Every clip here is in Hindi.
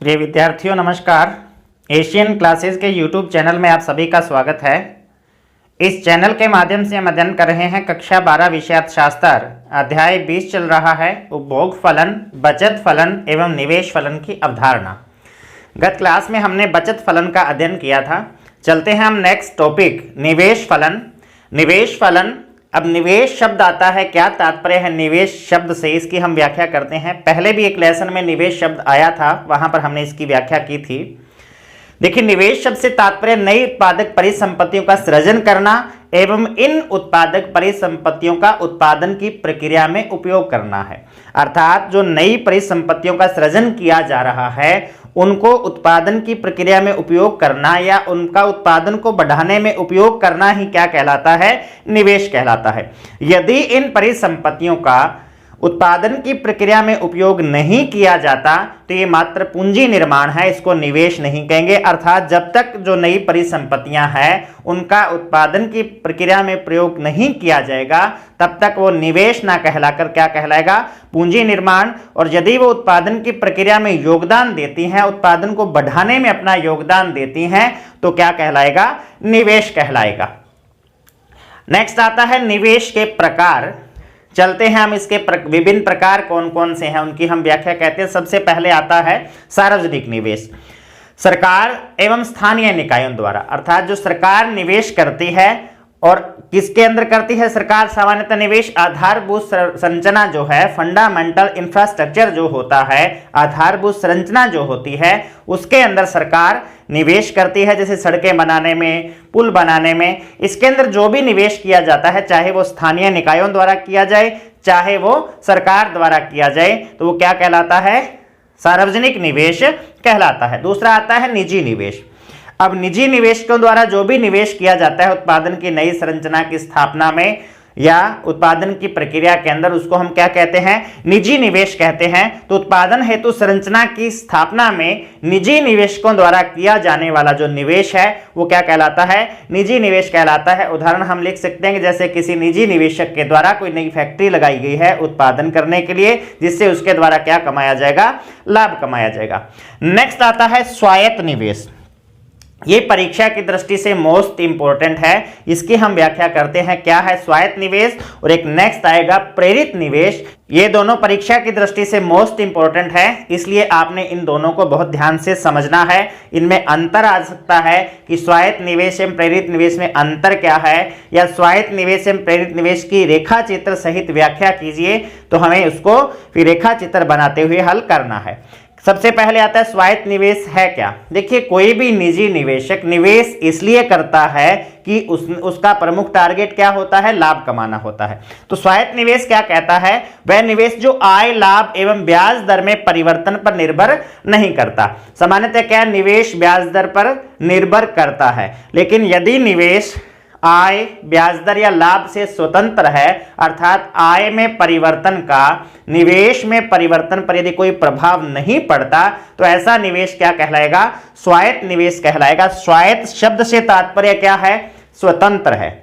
प्रिय विद्यार्थियों नमस्कार। एशियन क्लासेस के यूट्यूब चैनल में आप सभी का स्वागत है। इस चैनल के माध्यम से हम अध्ययन कर रहे हैं कक्षा 12 विषय अर्थशास्त्र, अध्याय 20 चल रहा है उपभोग फलन, बचत फलन एवं निवेश फलन की अवधारणा। गत क्लास में हमने बचत फलन का अध्ययन किया था। चलते हैं हम नेक्स्ट टॉपिक निवेश फलन। निवेश फलन, अब निवेश शब्द आता है, क्या तात्पर्य है निवेश शब्द से, इसकी हम व्याख्या करते हैं। पहले भी एक लेसन में निवेश शब्द आया था, वहां पर हमने इसकी व्याख्या की थी। देखिए, निवेश शब्द से तात्पर्य नई उत्पादक परिसंपत्तियों का सृजन करना एवं इन उत्पादक परिसंपत्तियों का उत्पादन की प्रक्रिया में उपयोग करना है। अर्थात जो नई परिसंपत्तियों का सृजन किया जा रहा है उनको उत्पादन की प्रक्रिया में उपयोग करना या उनका उत्पादन को बढ़ाने में उपयोग करना ही क्या कहलाता है? निवेश कहलाता है। यदि इन परिसंपत्तियों का उत्पादन की प्रक्रिया में उपयोग नहीं किया जाता तो ये मात्र पूंजी निर्माण है, इसको निवेश नहीं कहेंगे। अर्थात जब तक जो नई परिसंपत्तियां हैं उनका उत्पादन की प्रक्रिया में प्रयोग नहीं किया जाएगा तब तक वो निवेश ना कहलाकर क्या कहलाएगा? पूंजी निर्माण। और यदि वो उत्पादन की प्रक्रिया में योगदान देती हैं, उत्पादन को बढ़ाने में अपना योगदान देती हैं, तो क्या कहलाएगा? निवेश कहलाएगा। नेक्स्ट आता है निवेश के प्रकार। चलते हैं हम इसके विभिन्न प्रकार कौन कौन से हैं उनकी हम व्याख्या कहते हैं। सबसे पहले आता है सार्वजनिक निवेश। सरकार एवं स्थानीय निकायों द्वारा, अर्थात जो सरकार निवेश करती है और किसके अंदर करती है सरकार? सामान्यतः निवेश आधारभूत संरचना जो है, फंडामेंटल इंफ्रास्ट्रक्चर जो होता है, आधारभूत संरचना जो होती है उसके अंदर सरकार निवेश करती है। जैसे सड़कें बनाने में, पुल बनाने में, इसके अंदर जो भी निवेश किया जाता है, चाहे वो स्थानीय निकायों द्वारा किया जाए चाहे वो सरकार द्वारा किया जाए, तो वो क्या कहलाता है? सार्वजनिक निवेश कहलाता है। दूसरा आता है निजी निवेश। अब निजी निवेशकों द्वारा जो भी निवेश किया जाता है उत्पादन की नई संरचना की स्थापना में या उत्पादन की प्रक्रिया के अंदर, उसको हम क्या कहते हैं? निजी निवेश कहते हैं। तो उत्पादन हेतु संरचना की स्थापना में निजी निवेशकों द्वारा किया जाने वाला जो निवेश है वो क्या कहलाता है? निजी निवेश कहलाता है। उदाहरण हम लिख सकते हैं कि जैसे किसी निजी निवेशक के द्वारा कोई नई फैक्ट्री लगाई गई है उत्पादन करने के लिए, जिससे उसके द्वारा क्या कमाया जाएगा? लाभ कमाया जाएगा। नेक्स्ट आता है स्वायत्त निवेश। ये परीक्षा की दृष्टि से मोस्ट इंपॉर्टेंट है, इसकी हम व्याख्या करते हैं। क्या है स्वायत्त निवेश? और एक नेक्स्ट आएगा प्रेरित निवेश। ये दोनों परीक्षा की दृष्टि से मोस्ट इंपॉर्टेंट है, इसलिए आपने इन दोनों को बहुत ध्यान से समझना है। इनमें अंतर आ सकता है कि स्वायत्त निवेश एवं प्रेरित निवेश में अंतर क्या है, या स्वायत्त निवेश एवं प्रेरित निवेश की रेखा चित्र सहित व्याख्या कीजिए, तो हमें उसको फिर रेखा चित्र बनाते हुए हल करना है। सबसे पहले आता है स्वायत्त निवेश है क्या? देखिए, कोई भी निजी निवेशक निवेश इसलिए करता है कि उसका प्रमुख टारगेट क्या होता है? लाभ कमाना होता है। तो स्वायत्त निवेश क्या कहता है? वह निवेश जो आय, लाभ एवं ब्याज दर में परिवर्तन पर निर्भर नहीं करता। सामान्यतः क्या निवेश ब्याज दर पर निर्भर करता है, लेकिन यदि निवेश आय, ब्याज दर या लाभ से स्वतंत्र है, अर्थात आय में परिवर्तन का निवेश में परिवर्तन पर यदि कोई प्रभाव नहीं पड़ता, तो ऐसा निवेश क्या कहलाएगा? स्वायत्त निवेश कहलाएगा। स्वायत्त शब्द से तात्पर्य क्या है? स्वतंत्र है।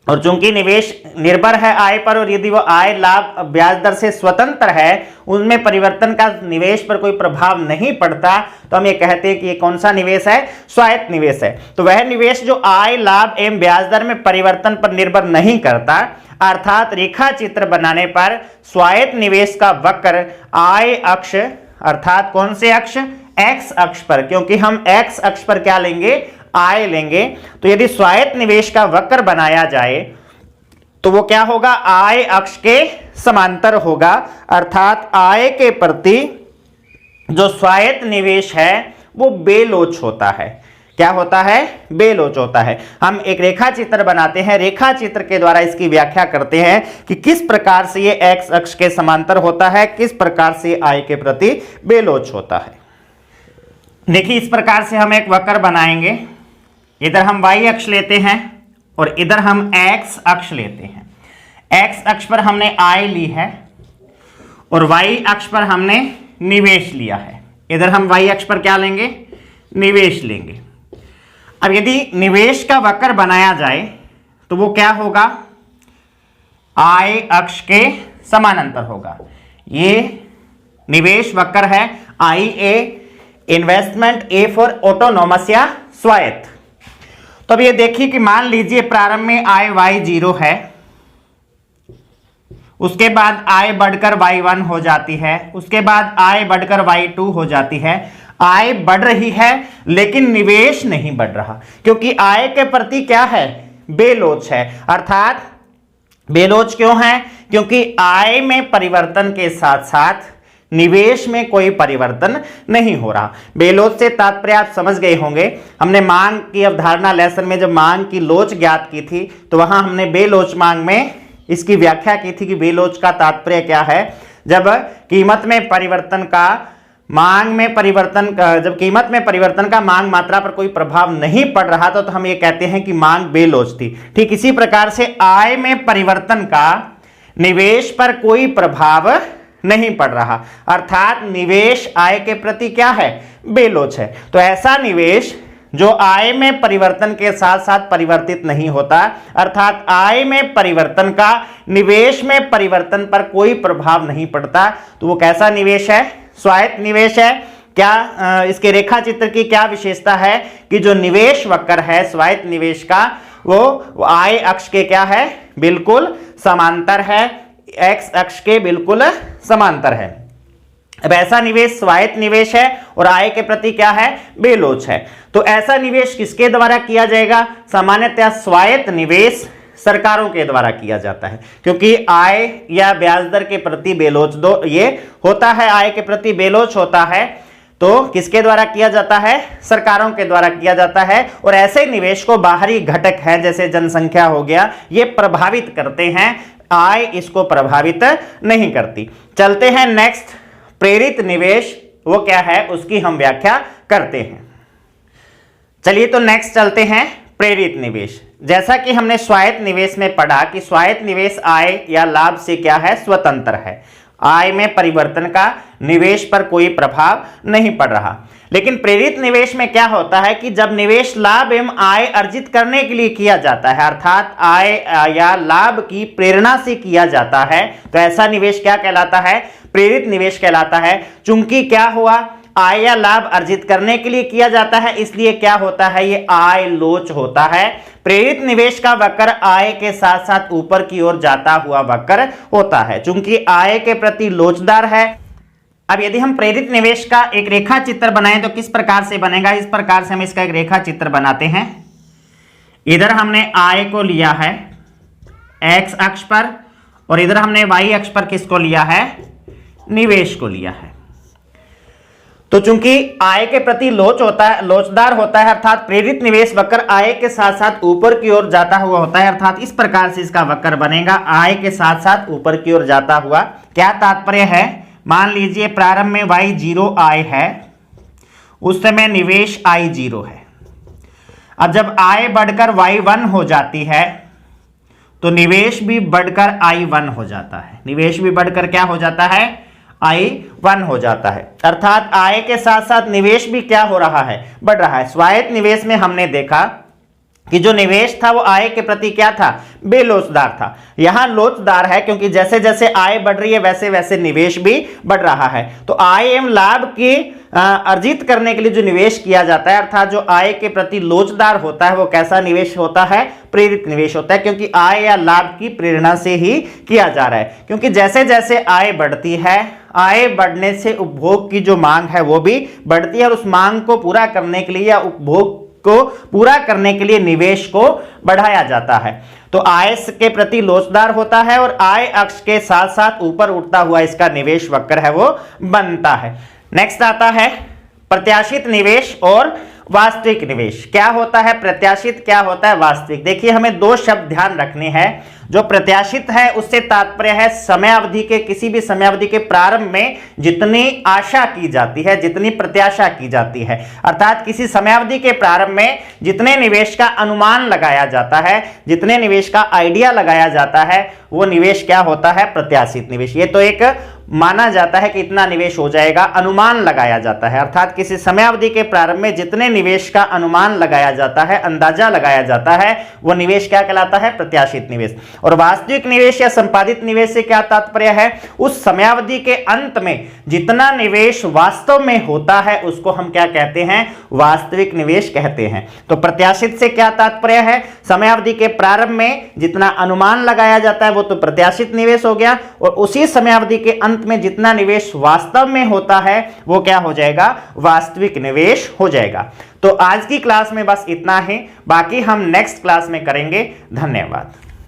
और चूंकि निवेश निर्भर है आय पर, और यदि वो आय, लाभ, ब्याज दर से स्वतंत्र है, उनमें परिवर्तन का निवेश पर कोई प्रभाव नहीं पड़ता, तो हम ये कहते हैं कि ये कौन सा निवेश है? स्वायत्त निवेश है। तो वह निवेश जो आय, लाभ एवं ब्याज दर में परिवर्तन पर निर्भर नहीं करता, अर्थात रेखा चित्र बनाने पर स्वायत्त निवेश का वक्र आय अक्ष, अर्थात कौन से अक्ष? एक्स अक्ष पर, क्योंकि हम एक्स अक्ष पर क्या लेंगे? आय लेंगे। तो यदि स्वायत्त निवेश का वक्र बनाया जाए तो वो क्या होगा? आय अक्ष के समांतर होगा, अर्थात आय के प्रति जो स्वायत्त निवेश है वो बेलोच होता है। क्या होता है? बेलोच होता है। हम एक रेखा चित्र बनाते हैं, रेखा चित्र के द्वारा इसकी व्याख्या करते हैं कि किस प्रकार से ये एक्स अक्ष के समांतर होता है, किस प्रकार से आय के प्रति बेलोच होता है। देखिए, इस प्रकार से हम एक वक्र बनाएंगे। इधर हम y अक्ष लेते हैं और इधर हम x अक्ष लेते हैं। x अक्ष पर हमने आय ली है और y अक्ष पर हमने निवेश लिया है। इधर हम y अक्ष पर क्या लेंगे? निवेश लेंगे। अब यदि निवेश का वक्र बनाया जाए तो वो क्या होगा? आय अक्ष के समानांतर होगा। ये निवेश वक्र है, IA investment A for autonomous या स्वायत्त। तो अब ये देखिए कि मान लीजिए प्रारंभ में आय वाई 0 है, उसके बाद आय बढ़कर y1 हो जाती है, उसके बाद आय बढ़कर y2 हो जाती है। आय बढ़ रही है लेकिन निवेश नहीं बढ़ रहा, क्योंकि आय के प्रति क्या है, बेलोच है। अर्थात बेलोच क्यों है, क्योंकि आय में परिवर्तन के साथ साथ निवेश में कोई परिवर्तन नहीं हो रहा। बेलोच से तात्पर्य आप समझ गए होंगे। हमने मांग की अवधारणा लेसन में जब मांग की लोच ज्ञात की थी तो वहां हमने बेलोच मांग में इसकी व्याख्या की थी कि बेलोच का तात्पर्य क्या है। जब कीमत में परिवर्तन का मांग में परिवर्तन जब कीमत में परिवर्तन का मांग मात्रा पर कोई प्रभाव नहीं पड़ रहा तो हम ये कहते हैं कि मांग बेलोच थी। ठीक इसी प्रकार से आय में परिवर्तन का निवेश पर कोई प्रभाव नहीं पड़ रहा, अर्थात निवेश आय के प्रति क्या है, बेलोच है। तो ऐसा निवेश जो आय में परिवर्तन के साथ साथ परिवर्तित नहीं होता, अर्थात आय में परिवर्तन का निवेश में परिवर्तन पर कोई प्रभाव नहीं पड़ता, तो वो कैसा निवेश है, स्वायत्त निवेश है। क्या इसके रेखा चित्र की क्या विशेषता है कि जो निवेश वक्र है स्वायत्त निवेश का वो आय अक्ष के क्या है, बिल्कुल समांतर है, एक्स अक्ष के बिल्कुल समांतर है। अब ऐसा निवेश स्वायत्त निवेश है और आय के प्रति क्या है, बेलोच है। तो ऐसा निवेश किसके द्वारा किया जाएगा, सामान्यतः स्वायत्त निवेश सरकारों के द्वारा किया जाता है, क्योंकि आय या ब्याज दर के प्रति बेलोच दो ये होता है, आय के प्रति बेलोच होता है, तो किसके द्वारा किया जाता है, सरकारों के द्वारा किया जाता है। और ऐसे निवेश को बाहरी घटक है जैसे जनसंख्या हो गया, ये प्रभावित करते हैं, आय इसको प्रभावित नहीं करती। चलते हैं नेक्स्ट, प्रेरित निवेश वो क्या है उसकी हम व्याख्या करते हैं। चलिए तो नेक्स्ट चलते हैं, प्रेरित निवेश। जैसा कि हमने स्वायत्त निवेश में पढ़ा कि स्वायत्त निवेश आय या लाभ से क्या है, स्वतंत्र है। आय में परिवर्तन का निवेश पर कोई प्रभाव नहीं पड़ रहा। लेकिन प्रेरित निवेश में क्या होता है कि जब निवेश लाभ एवं आय अर्जित करने के लिए किया जाता है, अर्थात आय या लाभ की प्रेरणा से किया जाता है, तो ऐसा निवेश क्या कहलाता है, प्रेरित निवेश कहलाता है। चूंकि क्या हुआ, आय या लाभ अर्जित करने के लिए किया जाता है, इसलिए क्या होता है, ये आय लोच होता है। प्रेरित निवेश का वक्र आय के साथ साथ ऊपर की ओर जाता हुआ वक्र होता है, चूंकि आय के प्रति लोचदार है। अब यदि हम प्रेरित निवेश का एक रेखा चित्र बनाएं तो किस प्रकार से बनेगा, इस प्रकार से हम इसका एक रेखा चित्र बनाते हैं। इधर हमने आय को लिया है एक्स अक्ष पर और इधर हमने वाई अक्ष पर किसको लिया है, निवेश को लिया है। तो चूंकि आय के प्रति लोचदार होता है, अर्थात प्रेरित निवेश वक्र आय के साथ साथ ऊपर की ओर जाता हुआ होता है, अर्थात इस प्रकार से इसका वक्र बनेगा, आय के साथ साथ ऊपर की ओर जाता हुआ। क्या तात्पर्य है, मान लीजिए प्रारंभ में y0 आय है, उस समय निवेश I0 है। अब जब आय बढ़कर y1 हो जाती है तो निवेश भी बढ़कर I1 हो जाता है, निवेश भी बढ़कर क्या हो जाता है, I1 हो जाता है। अर्थात आय के साथ साथ निवेश भी क्या हो रहा है, बढ़ रहा है। स्वायत्त निवेश में हमने देखा कि जो निवेश था वो आय के प्रति क्या था, बेलोचदार था। यहां लोचदार है क्योंकि जैसे जैसे आय बढ़ रही है वैसे वैसे निवेश भी बढ़ रहा है। तो आय एवं लाभ की अर्जित करने के लिए जो निवेश किया जाता है, अर्थात जो आय के प्रति लोचदार होता है, वो कैसा निवेश होता है, प्रेरित निवेश होता है, क्योंकि आय या लाभ की प्रेरणा से ही किया जा रहा है। क्योंकि जैसे जैसे आय बढ़ती है, आय बढ़ने से उपभोग की जो मांग है वो भी बढ़ती है और उस मांग को पूरा करने के लिए या उपभोग को पूरा करने के लिए निवेश को बढ़ाया जाता है। तो आय के प्रति लोचदार होता है और आय अक्ष के साथ साथ ऊपर उठता हुआ इसका निवेश वक्र है वो बनता है। नेक्स्ट आता है प्रत्याशित निवेश और वास्तविक निवेश। क्या होता है प्रत्याशित, क्या होता है वास्तविक। देखिए हमें दो शब्द ध्यान रखने हैं। जो प्रत्याशित है उससे तात्पर्य है समय अवधि के, किसी भी समय अवधि के प्रारंभ में जितनी आशा की जाती है, जितनी प्रत्याशा की जाती है, अर्थात किसी समय अवधि के प्रारंभ में जितने निवेश का अनुमान लगाया जाता है, जितने निवेश का आइडिया लगाया जाता है, वो निवेश क्या होता है, प्रत्याशित निवेश। ये तो एक माना जाता है कि इतना निवेश हो जाएगा, अनुमान लगाया जाता है। अर्थात किसी समयावधि के प्रारंभ में जितने निवेश का अनुमान लगाया जाता है, अंदाजा लगाया जाता है, वो निवेश क्या कहलाता है? प्रत्याशित निवेश। और वास्तविक निवेश या संपादित निवेश से क्या तात्पर्य है? उस समयावधि के अंत में जितना निवेश वास्तव में होता है उसको हम क्या कहते हैं? वास्तविक निवेश कहते हैं। तो प्रत्याशित से क्या तात्पर्य है? समयावधि के प्रारंभ में जितना अनुमान लगाया जाता है वो तो प्रत्याशित निवेश हो गया, और उसी समयावधि के अंत में जितना निवेश वास्तव में होता है वो क्या हो जाएगा? वास्तविक निवेश हो जाएगा। तो आज की क्लास में बस इतना ही, बाकी हम नेक्स्ट क्लास में करेंगे। धन्यवाद।